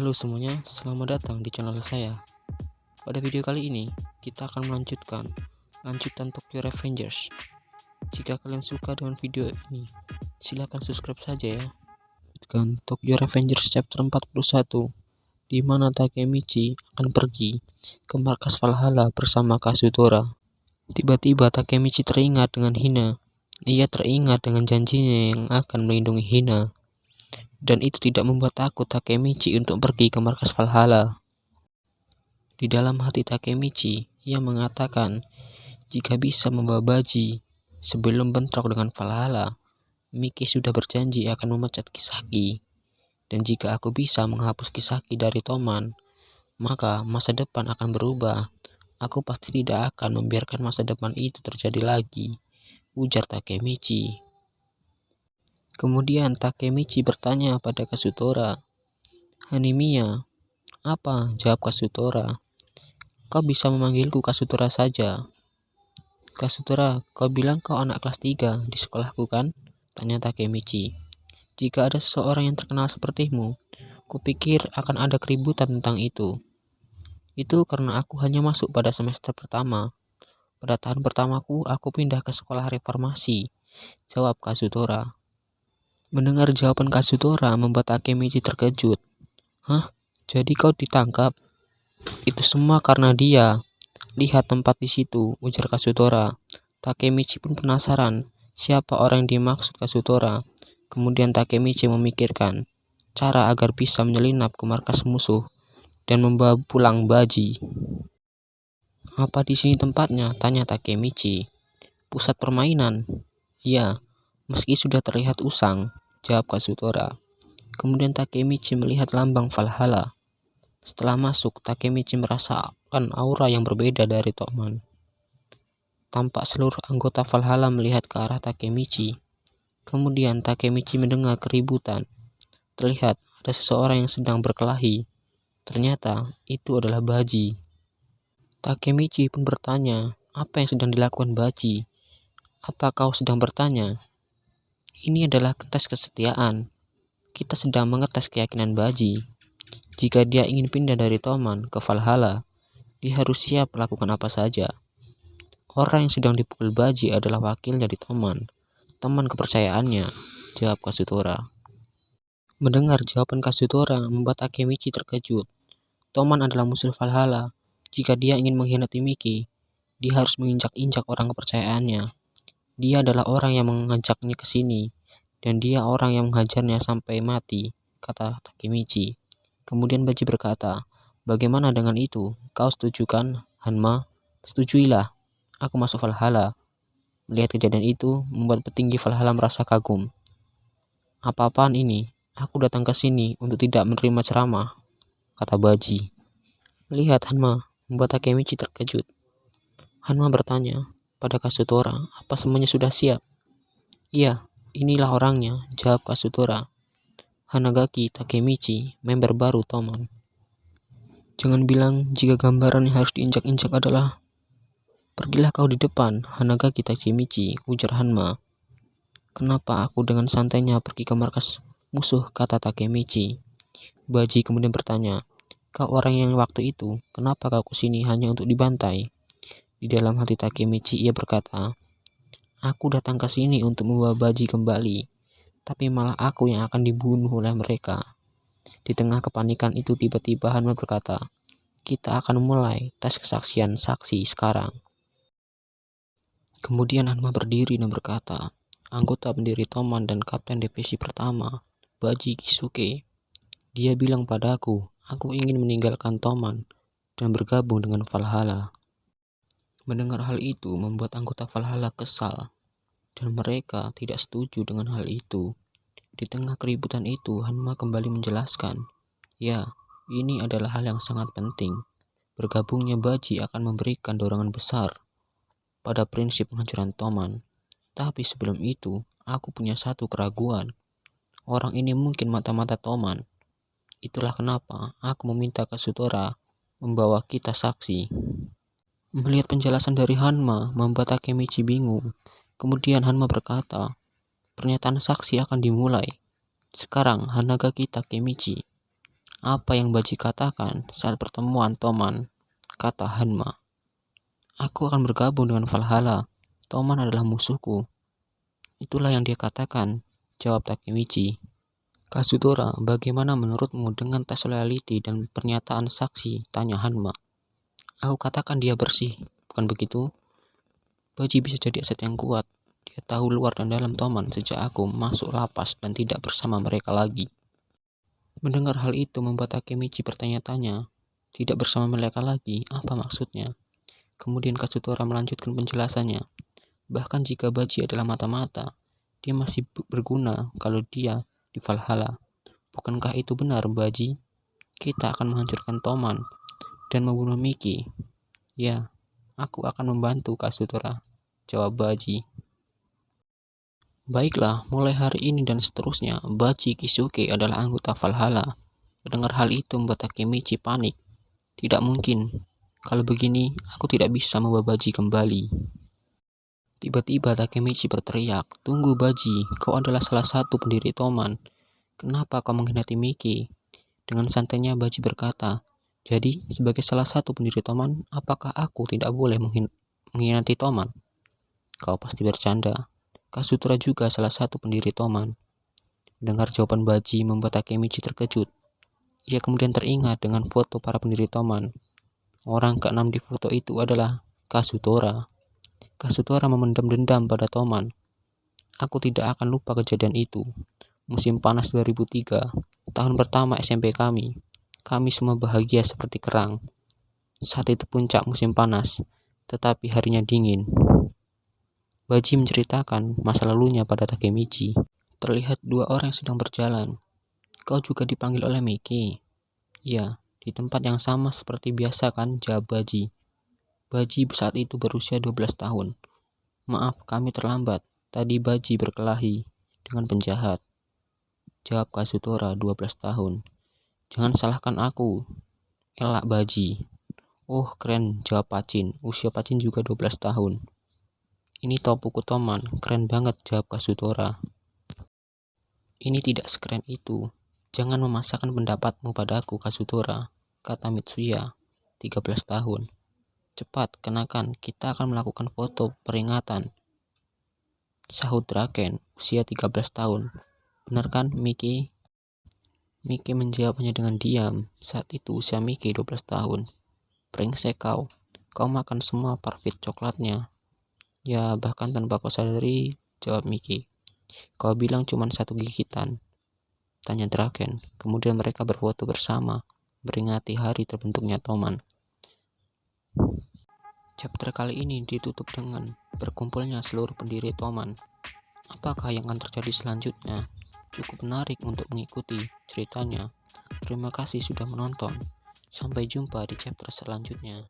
Halo semuanya, selamat datang di channel saya. Pada video kali ini, kita akan melanjutkan lanjutan Tokyo Revengers. Jika kalian suka dengan video ini, silahkan subscribe saja ya. Lanjutkan Tokyo Revengers chapter 41, di mana Takemichi akan pergi ke markas Valhalla bersama Kazutora. Tiba-tiba Takemichi teringat dengan Hina. Ia teringat dengan janjinya yang akan melindungi Hina. Dan itu tidak membuat takut Takemichi untuk pergi ke markas Valhalla. Di dalam hati Takemichi, ia mengatakan, jika bisa membawa Baji sebelum bentrok dengan Valhalla, Miki sudah berjanji akan memecat Kisaki. Dan jika aku bisa menghapus Kisaki dari Toman, maka masa depan akan berubah. Aku pasti tidak akan membiarkan masa depan itu terjadi lagi, ujar Takemichi. Kemudian Takemichi bertanya pada Kazutora, "Hanimiya, apa?" Jawab Kazutora. "Kau bisa memanggilku Kazutora saja." "Kazutora, kau bilang kau anak kelas 3 di sekolahku kan?" tanya Takemichi. "Jika ada seseorang yang terkenal sepertimu, kupikir akan ada keributan tentang itu." "Itu karena aku hanya masuk pada semester pertama. Pada tahun pertamaku, aku pindah ke sekolah reformasi," jawab Kazutora. Mendengar jawaban Kazutora membuat Takemichi terkejut. "Hah? Jadi kau ditangkap? Itu semua karena dia. Lihat tempat di situ," ujar Kazutora. Takemichi pun penasaran siapa orang yang dimaksud Kazutora. Kemudian Takemichi memikirkan cara agar bisa menyelinap ke markas musuh dan membawa pulang Baji. "Apa di sini tempatnya?" tanya Takemichi. "Pusat permainan?" "Ya, meski sudah terlihat usang," jawab Kazutora. Kemudian Takemichi melihat lambang Valhalla. Setelah masuk, Takemichi merasakan aura yang berbeda dari Toman. Tampak seluruh anggota Valhalla melihat ke arah Takemichi. Kemudian Takemichi mendengar keributan. Terlihat ada seseorang yang sedang berkelahi. Ternyata itu adalah Baji. Takemichi pun bertanya, "Apa yang sedang dilakukan Baji? Apa kau sedang bertanya?" "Ini adalah tes kesetiaan. Kita sedang mengetes keyakinan Baji. Jika dia ingin pindah dari Toman ke Valhalla, dia harus siap melakukan apa saja." "Orang yang sedang dipukul Baji adalah wakilnya di Toman, teman kepercayaannya," jawab Kazutora. Mendengar jawaban Kazutora membuat Takemichi terkejut. Toman adalah musuh Valhalla. Jika dia ingin mengkhianati Miki, dia harus menginjak-injak orang kepercayaannya. Dia adalah orang yang mengajaknya ke sini, dan dia orang yang menghajarnya sampai mati, kata Takemichi. Kemudian Baji berkata, "Bagaimana dengan itu? Kau setuju kan, Hanma?" "Setujuilah. Aku masuk Valhalla." Melihat kejadian itu, membuat petinggi Valhalla merasa kagum. "Apa-apaan ini? Aku datang ke sini untuk tidak menerima ceramah," kata Baji. Melihat Hanma, membuat Takemichi terkejut. Hanma bertanya pada Kazutora, "Apa semuanya sudah siap?" "Iya, inilah orangnya," jawab Kazutora. "Hanagaki Takemichi, member baru Toman." "Jangan bilang jika gambaran yang harus diinjak-injak adalah..." "Pergilah kau di depan, Hanagaki Takemichi," ujar Hanma. "Kenapa aku dengan santainya pergi ke markas musuh?" kata Takemichi. Baji kemudian bertanya, "Kau orang yang waktu itu, kenapa kau kesini hanya untuk dibantai?" Di dalam hati Takemichi ia berkata, "Aku datang ke sini untuk membawa Baji kembali, tapi malah aku yang akan dibunuh oleh mereka." Di tengah kepanikan itu tiba-tiba Hanma berkata, "Kita akan mulai tes kesaksian saksi sekarang." Kemudian Hanma berdiri dan berkata, "Anggota pendiri Toman dan kapten divisi pertama, Baji Kisuke. Dia bilang padaku, aku ingin meninggalkan Toman dan bergabung dengan Valhalla." Mendengar hal itu membuat anggota Valhalla kesal, dan mereka tidak setuju dengan hal itu. Di tengah keributan itu, Hanma kembali menjelaskan, "Ya, ini adalah hal yang sangat penting. Bergabungnya Baji akan memberikan dorongan besar pada prinsip penghancuran Toman. Tapi sebelum itu, aku punya satu keraguan. Orang ini mungkin mata-mata Toman. Itulah kenapa aku meminta Kazutora membawa kita saksi." Melihat penjelasan dari Hanma membuat Takemichi bingung. Kemudian Hanma berkata, "Pernyataan saksi akan dimulai. Sekarang Hanagaki Takemichi, Apa yang Baji katakan saat pertemuan Toman, kata Hanma. Aku akan bergabung dengan Valhalla. Toman adalah musuhku. Itulah yang dia katakan, jawab Takemichi. Kazutora, bagaimana menurutmu dengan tes loyalty dan pernyataan saksi? Tanya Hanma. Aku katakan dia bersih, bukan begitu? Baji bisa jadi aset yang kuat. Dia tahu luar dan dalam Toman sejak aku masuk lapas dan tidak bersama mereka lagi. Mendengar hal itu membuat Takemichi bertanya-tanya. Tidak bersama mereka lagi, apa maksudnya? Kemudian Kazutora melanjutkan penjelasannya. Bahkan jika Baji adalah mata-mata, dia masih berguna kalau dia di Valhalla. Bukankah itu benar, Baji? Kita akan menghancurkan Toman dan membunuh Miki. Ya, aku akan membantu Kazutora, jawab Baji. Baiklah, mulai hari ini dan seterusnya, Baji Kisuke adalah anggota Valhalla. Mendengar hal itu membuat Takemichi panik. Tidak mungkin. Kalau begini, aku tidak bisa membawa Baji kembali. Tiba-tiba Takemichi berteriak, Tunggu Baji, kau adalah salah satu pendiri Toman. Kenapa kau mengkhianati Miki? Dengan santainya Baji berkata, jadi sebagai salah satu pendiri Toman, apakah aku tidak boleh mengkhianati Toman? Kau pasti bercanda. Kazutora juga salah satu pendiri Toman. Dengar jawaban Baji membuat Takemichi terkejut. Ia kemudian teringat dengan foto para pendiri Toman. Orang keenam di foto itu adalah Kazutora. Kazutora memendam dendam pada Toman. Aku tidak akan lupa kejadian itu. Musim panas 2003, tahun pertama SMP kami. Kami semua bahagia seperti kerang. Saat itu puncak musim panas, tetapi harinya dingin. Baji menceritakan masa lalunya pada Takemichi. Terlihat dua orang yang sedang berjalan. Kau juga dipanggil oleh Miki? Ya, di tempat yang sama seperti biasa kan, jawab Baji. Baji saat itu berusia 12 tahun. Maaf, kami terlambat. Tadi Baji berkelahi dengan penjahat. Jawab Kazutora 12 tahun. Jangan salahkan aku. Elak Baji. Oh, keren, jawab Pacin. Usia Pacin juga 12 tahun. Ini topuku Toman, keren banget, jawab Kazutora. Ini tidak sekeren itu. Jangan memaksakan pendapatmu padaku, Kazutora, kata Mitsuya, 13 tahun. Cepat, kenakan, kita akan melakukan foto peringatan. Sahut Draken, usia 13 tahun. Benar kan, Miki? Miki menjawabnya dengan diam. Saat itu usia Miki 12 tahun. Brengsek kau makan semua parfit coklatnya. Ya, bahkan tanpa kau sadari, jawab Miki. Kau bilang cuma satu gigitan, tanya Draken. Kemudian mereka berfoto bersama, beringati hari terbentuknya Toman. Chapter kali ini ditutup dengan berkumpulnya seluruh pendiri Toman. Apakah yang akan terjadi selanjutnya? Cukup menarik untuk mengikuti ceritanya. Terima kasih sudah menonton. Sampai jumpa di chapter selanjutnya.